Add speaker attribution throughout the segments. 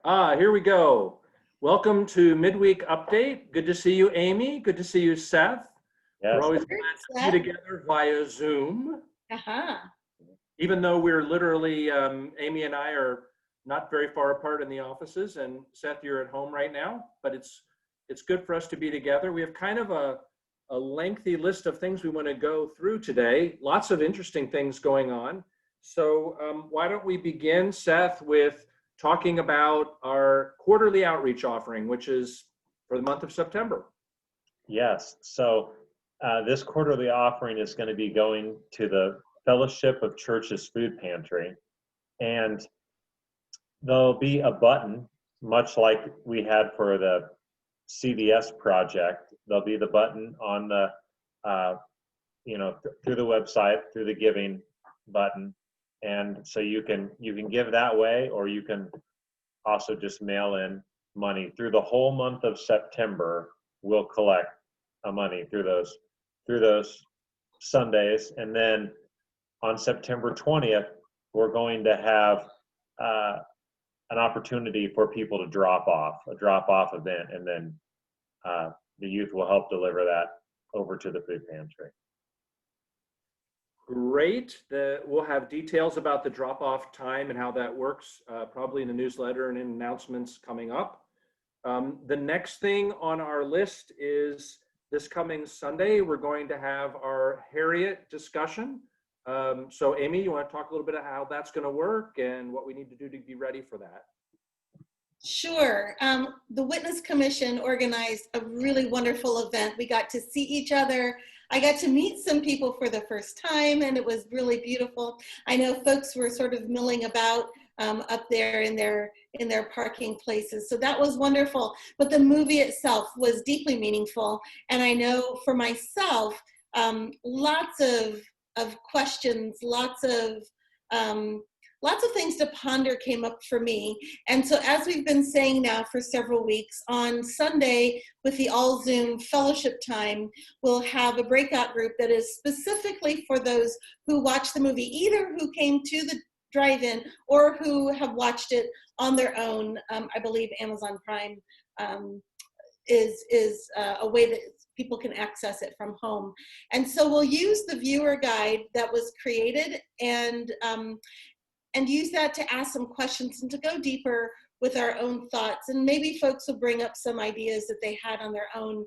Speaker 1: Here we go. Welcome to Midweek Update. Good to see you, Amy. Good to see you, Seth. We're
Speaker 2: Yes.
Speaker 1: always glad to be together via Zoom.
Speaker 3: Uh-huh.
Speaker 1: Even though we're literally, Amy and I are not very far apart in the offices, and Seth, you're at home right now, but it's good for us to be together. We have kind of a lengthy list of things we want to go through today. Lots of interesting things going on. So why don't we begin, Seth, with talking about our quarterly outreach offering, which is for the month of September.
Speaker 2: Yes. So this quarterly offering is going to be going to the Fellowship of Churches Food Pantry. And there'll be a button, much like we had for the CVS project. There'll be the button on the, through the website, through the giving button. And so you can give that way, or you can also just mail in money. Through the whole month of September, we'll collect money through those Sundays. And then on September 20th, we're going to have an opportunity for people to drop off, a drop-off event, and then the youth will help deliver that over to the food pantry.
Speaker 1: Great. We'll have details about the drop-off time and how that works, probably in the newsletter and in announcements coming up. The next thing on our list is this coming Sunday, we're going to have our Harriet discussion. So Amy, you want to talk a little bit about how that's going to work and what we need to do to be ready for that?
Speaker 3: Sure. The Witness Commission organized a really wonderful event. We got to see each other. I got to meet some people for the first time, and it was really beautiful. I know folks were sort of milling about up there in their parking places, so that was wonderful. But the movie itself was deeply meaningful, and I know for myself, lots of questions, lots of things to ponder came up for me. And so as we've been saying now for several weeks, on Sunday with the all Zoom fellowship time, we'll have a breakout group that is specifically for those who watch the movie, either who came to the drive-in or who have watched it on their own. I believe Amazon Prime is a way that people can access it from home. And so we'll use the viewer guide that was created and use that to ask some questions and to go deeper with our own thoughts. And maybe folks will bring up some ideas that they had on their own.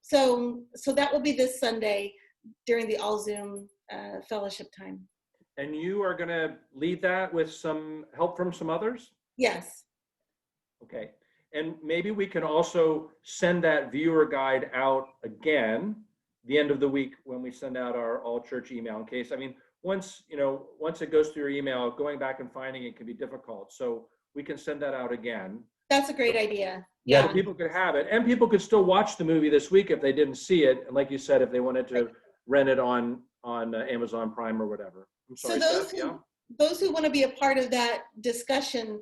Speaker 3: So that will be this Sunday during the all Zoom fellowship time.
Speaker 1: And you are going to lead that with some help from some others?
Speaker 3: Yes.
Speaker 1: Okay. And maybe we can also send that viewer guide out again the end of the week when we send out our all church email, in case, once it goes through your email, going back and finding it can be difficult. So we can send that out again.
Speaker 3: That's a great idea.
Speaker 1: Yeah. So people could have it, and people could still watch the movie this week if they didn't see it. And like you said, if they wanted to rent it on Amazon Prime or whatever. I'm sorry,
Speaker 3: So those who want to be a part of that discussion,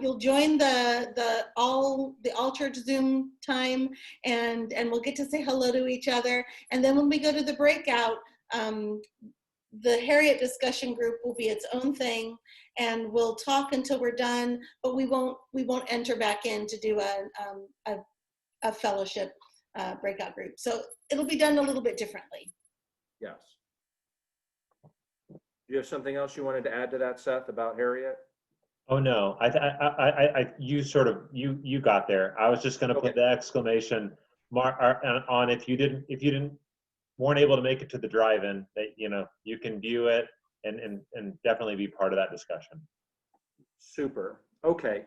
Speaker 3: you'll join the all church Zoom time, and we'll get to say hello to each other. And then when we go to the breakout, the Harriet discussion group will be its own thing, and we'll talk until we're done, but we won't enter back in to do a fellowship breakout group. So it'll be done a little bit differently.
Speaker 1: Yes. Do you have something else you wanted to add to that, Seth, about Harriet?
Speaker 2: Oh no, you got there. I was just going to put the exclamation mark on if you weren't able to make it to the drive-in, that you can view it and definitely be part of that discussion.
Speaker 1: Super. Okay.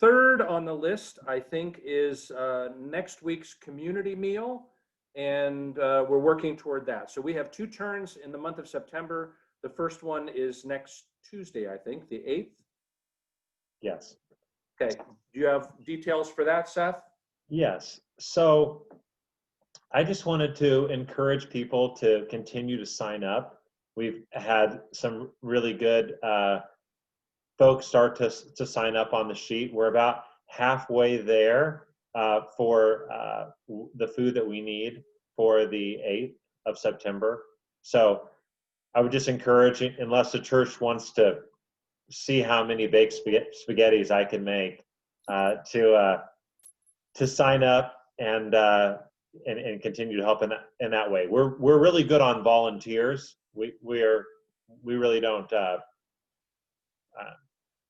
Speaker 1: Third on the list, I think, is next week's community meal, and we're working toward that. So we have two turns in the month of September. The first one is next Tuesday, I think, the 8th.
Speaker 2: Yes.
Speaker 1: Okay. Do you have details for that, Seth?
Speaker 2: Yes. So I just wanted to encourage people to continue to sign up. We've had some really good folks start to sign up on the sheet. We're about halfway there for the food that we need for the 8th of September. So I would just encourage, unless the church wants to see how many baked spaghettis I can make to sign up and continue to help in that way. We're really good on volunteers. We really don't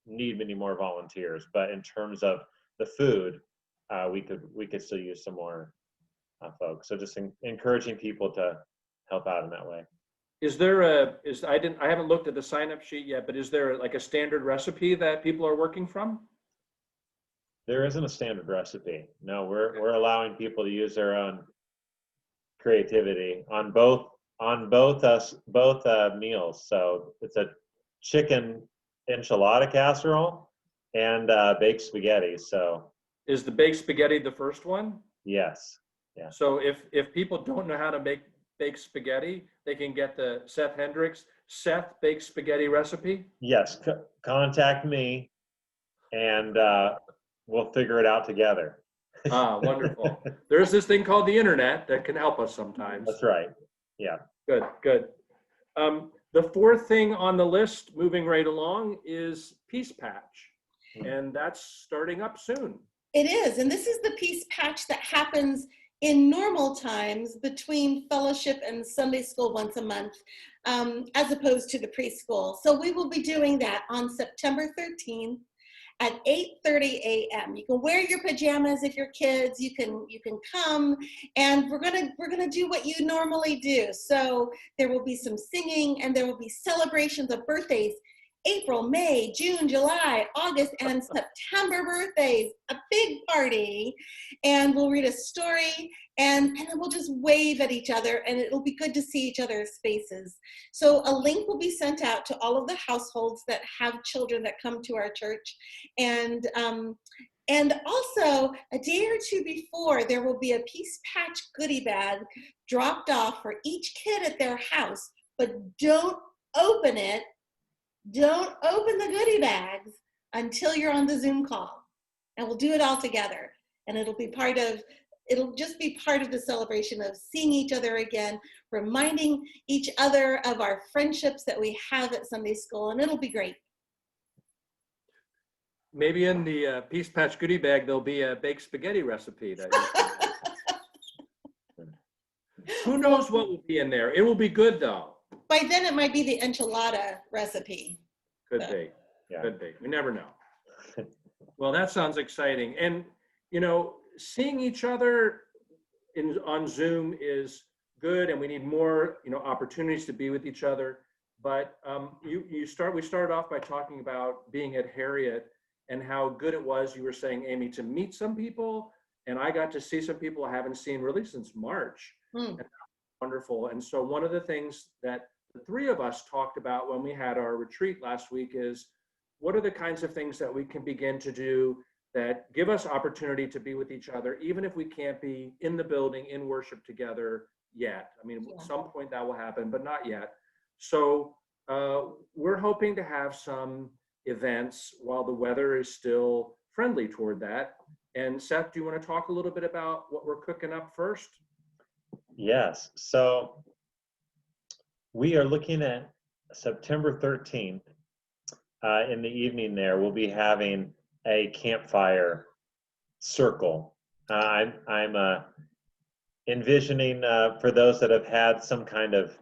Speaker 2: need many more volunteers, but in terms of the food, we could still use some more folks. So just encouraging people to help out in that way.
Speaker 1: I haven't looked at the sign up sheet yet, but is there like a standard recipe that people are working from?
Speaker 2: There isn't a standard recipe. No, we're allowing people to use their own creativity on both meals. So it's a chicken enchilada casserole and baked spaghetti. So
Speaker 1: is the baked spaghetti the first one?
Speaker 2: Yes. Yeah.
Speaker 1: So if people don't know how to make baked spaghetti, they can get the Seth Hendricks baked spaghetti recipe?
Speaker 2: Yes, contact me and we'll figure it out together.
Speaker 1: Wonderful. There's this thing called the internet that can help us sometimes.
Speaker 2: That's right. Yeah.
Speaker 1: Good. The fourth thing on the list, moving right along, is Peace Patch. And that's starting up soon.
Speaker 3: It is, and this is the Peace Patch that happens in normal times between fellowship and Sunday school once a month, as opposed to the preschool. So we will be doing that on September 13th at 8:30 a.m. You can wear your pajamas if you're kids. You can come, and we're gonna do what you normally do. So there will be some singing, and there will be celebrations of birthdays. April, May, June, July, August, and September birthdays, a big party, and we'll read a story, and then we'll just wave at each other, and it'll be good to see each other's faces. So a link will be sent out to all of the households that have children that come to our church, and also a day or two before, there will be a Peace Patch goodie bag dropped off for each kid at their house, but don't open it. Don't open the goodie bags until you're on the Zoom call, and we'll do it all together. And it'll just be part of the celebration of seeing each other again, reminding each other of our friendships that we have at Sunday school, and it'll be great.
Speaker 1: Maybe in the Peace Patch goodie bag, there'll be a baked spaghetti recipe. Who knows what will be in there? It will be good though.
Speaker 3: By then it might be the enchilada recipe.
Speaker 1: Could be. We never know. Well, that sounds exciting. And, seeing each other on Zoom is good, and we need more, opportunities to be with each other. But we started off by talking about being at Harriet and how good it was, you were saying, Amy, to meet some people. And I got to see some people I haven't seen really since March. And that was wonderful. And so one of the things that the three of us talked about when we had our retreat last week is, what are the kinds of things that we can begin to do that give us opportunity to be with each other, even if we can't be in the building in worship together yet. I mean, at some point that will happen, but not yet. So we're hoping to have some events while the weather is still friendly toward that. And Seth, do you want to talk a little bit about what we're cooking up first?
Speaker 2: Yes. So we are looking at September 13th in the evening there. We'll be having a campfire circle. I'm envisioning for those that have had some kind of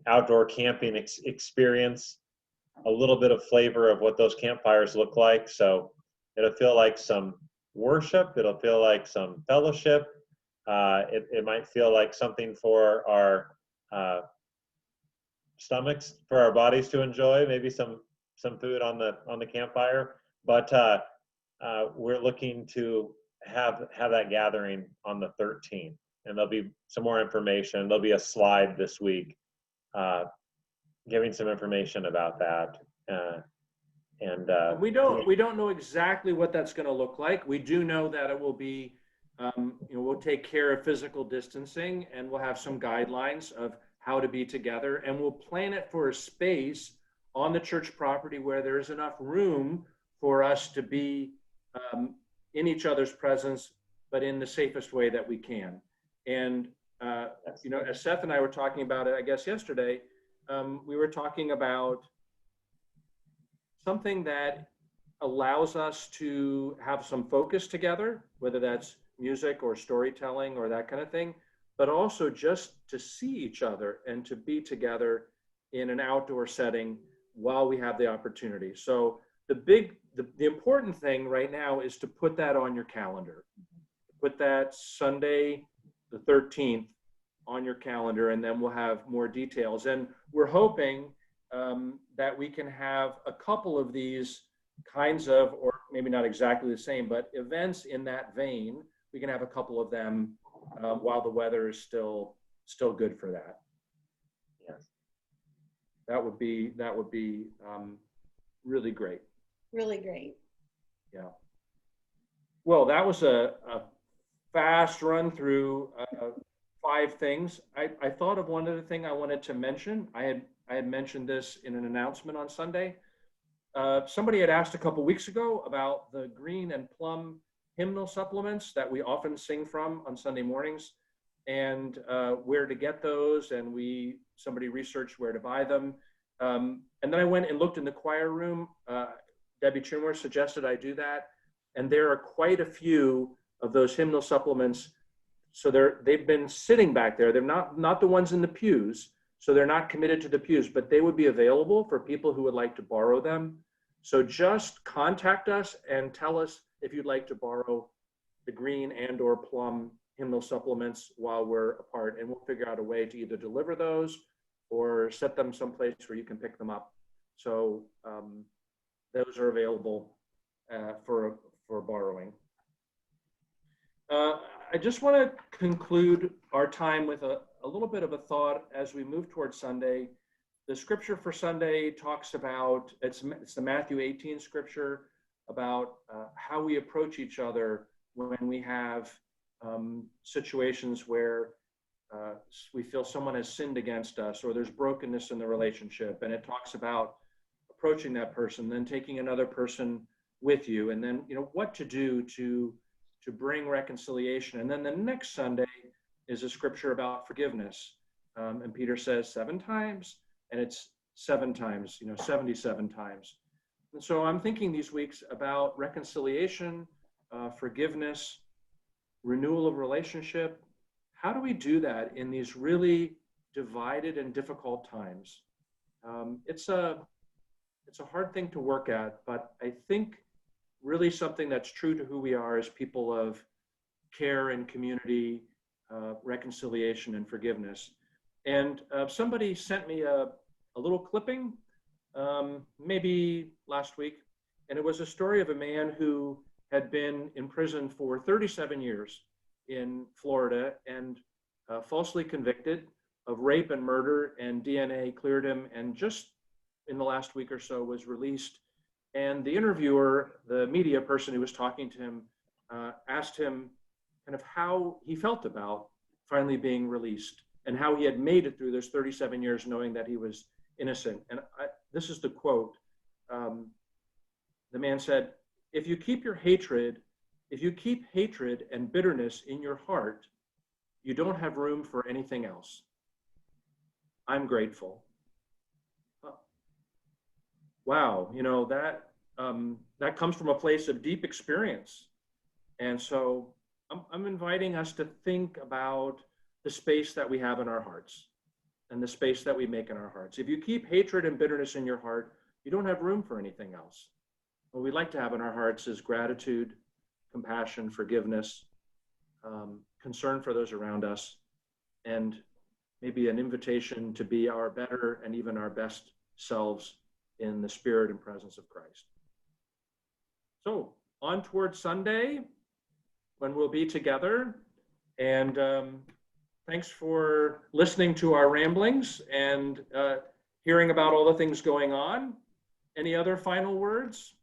Speaker 2: outdoor camping experience, a little bit of flavor of what those campfires look like. So it'll feel like some worship. It'll feel like some fellowship. It might feel like something for our stomachs, for our bodies to enjoy, maybe some food on the campfire. But we're looking to have that gathering on the 13th, and there'll be some more information. There'll be a slide this week giving some information about that.
Speaker 1: We don't know exactly what that's going to look like. We do know that it will be, we'll take care of physical distancing, and we'll have some guidelines of how to be together, and we'll plan it for a space on the church property where there is enough room for us to be in each other's presence, but in the safest way that we can. And, as Seth and I were talking about it, I guess yesterday, we were talking about something that allows us to have some focus together, whether that's music or storytelling or that kind of thing, but also just to see each other and to be together in an outdoor setting while we have the opportunity. So the important thing right now is to put that on your calendar. Put that Sunday, the 13th on your calendar, and then we'll have more details. And we're hoping that we can have a couple of these kinds of, or maybe not exactly the same, but events in that vein. We can have a couple of them while the weather is still good for that.
Speaker 2: Yes.
Speaker 1: That would be really great.
Speaker 3: Really great.
Speaker 1: Yeah. Well, that was a fast run through 5 things. I thought of one other thing I wanted to mention. I had mentioned this in an announcement on Sunday. Somebody had asked a couple weeks ago about the green and plum hymnal supplements that we often sing from on Sunday mornings, and where to get those. And somebody researched where to buy them. And then I went and looked in the choir room. Debbie Chimwer suggested I do that. And there are quite a few of those hymnal supplements. So they've been sitting back there. They're not the ones in the pews. So they're not committed to the pews, but they would be available for people who would like to borrow them. So just contact us and tell us if you'd like to borrow the green and or plum hymnal supplements while we're apart. And we'll figure out a way to either deliver those or set them someplace where you can pick them up. So those are available for borrowing. I just want to conclude our time with a little bit of a thought as we move towards Sunday. The scripture for Sunday talks about, it's the Matthew 18 scripture about how we approach each other when we have situations where we feel someone has sinned against us or there's brokenness in the relationship. And it talks about approaching that person, then taking another person with you, and then, what to do to bring reconciliation. And then the next Sunday is a scripture about forgiveness. And Peter says 7 times, and it's 7 times, 77 times. And so I'm thinking these weeks about reconciliation, forgiveness, renewal of relationship. How do we do that in these really divided and difficult times? It's a hard thing to work at, but I think really something that's true to who we are as people of care and community, reconciliation and forgiveness. And somebody sent me a little clipping, maybe last week, and it was a story of a man who had been in prison for 37 years in Florida and falsely convicted of rape and murder, and DNA cleared him, and just in the last week or so was released. And the interviewer, the media person who was talking to him, asked him kind of how he felt about finally being released and how he had made it through those 37 years knowing that he was innocent. And this is the quote. The man said, if you keep hatred and bitterness in your heart, you don't have room for anything else. I'm grateful. Wow, that comes from a place of deep experience. And so I'm inviting us to think about the space that we have in our hearts and the space that we make in our hearts. If you keep hatred and bitterness in your heart, you don't have room for anything else. What we'd like to have in our hearts is gratitude, compassion, forgiveness, concern for those around us, and maybe an invitation to be our better and even our best selves in the spirit and presence of Christ. So on towards Sunday, when we'll be together. And thanks for listening to our ramblings and hearing about all the things going on. Any other final words?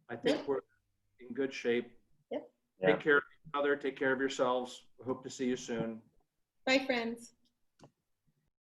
Speaker 1: I think we're in good shape.
Speaker 3: Yep.
Speaker 2: Yeah.
Speaker 1: Take care of each other. Take care of yourselves. Hope to see you soon.
Speaker 3: Bye, friends.